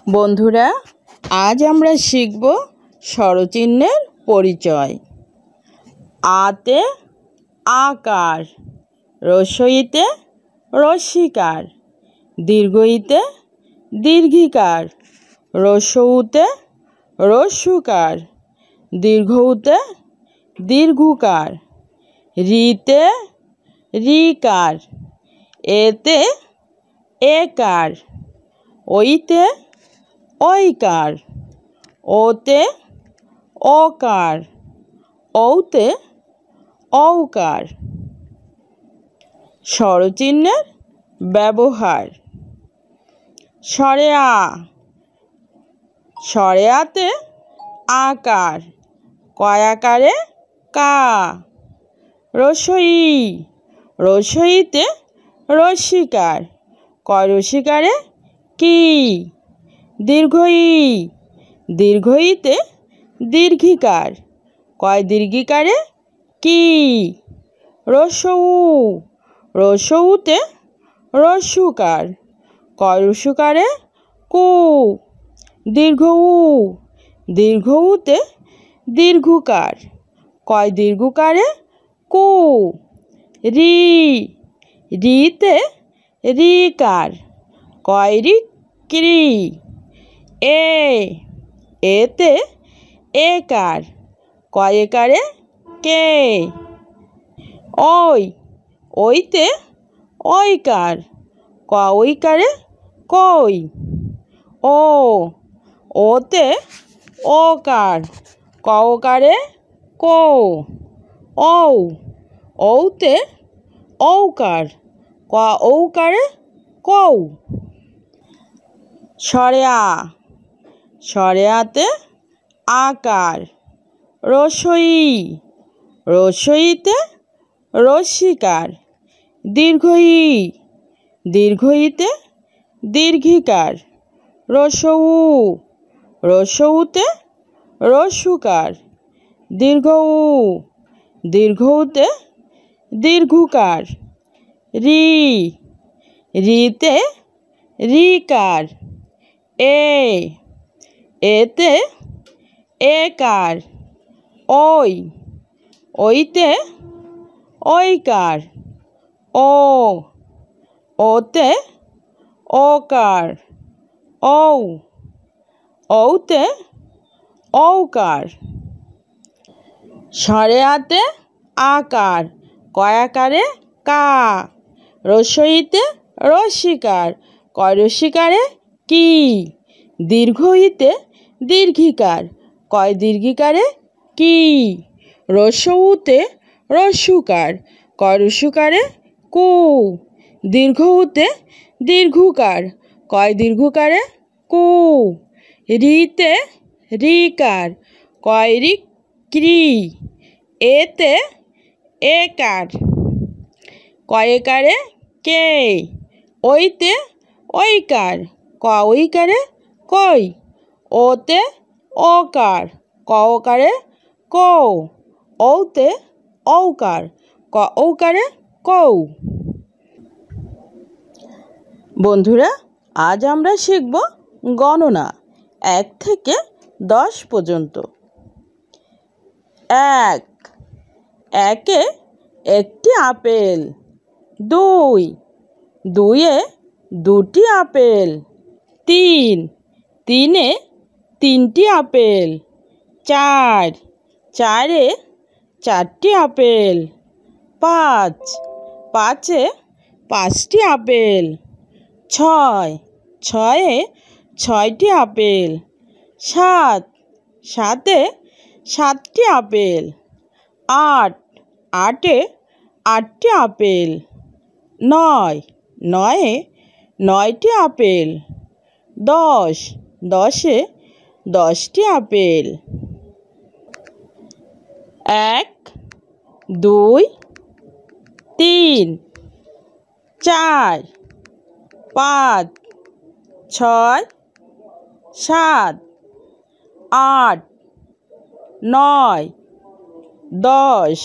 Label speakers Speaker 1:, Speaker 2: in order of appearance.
Speaker 1: বন্ধুরা, আজ আমরা শিখব স্বরচিহ্নের পরিচয়। আতে আকার, রস্বইতে রস্যিকার, দীর্ঘইতে দীর্ঘিকার, রস্যউতে রস্যুকার, দীর্ঘউতে দীর্ঘুকার, রিতে রিকার, এতে একার, ওইতে ঐকার, ওতে ওকার, ঔতে ঔকার। স্বরচিহ্নের ব্যবহার। স্বরে আ, স্বরে আতে আকার, কয়াকারে কা। রস্বই, রস্বইতে রস্যিকার, কয় রস্যিকারে কি। দীর্ঘই, দীর্ঘইতে দীর্ঘিকার, কয় দীর্ঘিকারে কি। রস্যউ, রস্যউতে রস্যুকার, কয় রস্যুকারে কু। দীর্ঘউ, দীর্ঘউতে দীর্ঘুকার, কয় দীর্ঘুকারে কু। রি, রিতে রিকার, কয় রিক্রি। এ, এতে একার, কয় একারে কে। ওই, ওইতে ঐকার, কয় ঐকারে কই। ও, ওতে ওকার, ক ওকারে কো। ঔ, ঔতে ঔকার, ক ঔকারে কৌ। স্বরে আ, স্বরে আতে আকার, রস্বই, রস্বইতে রস্যিকার, দীর্ঘই, দীর্ঘইতে দীর্ঘিকার, রস্যউ, রস্যউতে রস্যুকার, দীর্ঘউ, দীর্ঘউতে দীর্ঘুকার। রি, রিতে রিকার। এ, এতে একার। ওই, ওইতে ঐকার। ও, ওতে ওকার। ঔ, ঔতে ঔকার। স্বরে আতে আকার, কয়াকারে কা। রস্বইতে রস্যিকার, কয় রস্যিকারে কি। দীর্ঘইতে দীর্ঘিকার, কয় দীর্ঘিকারে কি। রস্যউতে রস্যুকার, কয় রস্যুকারে কু। দীর্ঘউতে দীর্ঘুকার, কয় দীর্ঘুকারে কু। রিতে রিকার, কয় রিক্রি। এতে একার, কয় একারে কে। ওইতে ঐকার, ক ঐকারে কই। ওতে ওকার, ক ওকারে কৌ। ঔতে ঔকার, ক ঔকারে কৌ। বন্ধুরা, আজ আমরা শিখব গণনা 1 থেকে 10 পর্যন্ত। 1, একে একটি আপেল। 2, দুইয়ে দুটি আপেল। 3, তিনে তিনটি আপেল। 4, চারে চারটি আপেল। 5, পাঁচে পাঁচটি আপেল। 6, ছয়ে ছয়টি আপেল। 7, সাতে সাতটি আপেল। 8, আটে আটটি আপেল। 9, নয়ে নয়টি আপেল। 10, দশে 10টি আপেল। 1, 2, 3, 4, 5, 6, 7, 8, 9, 10।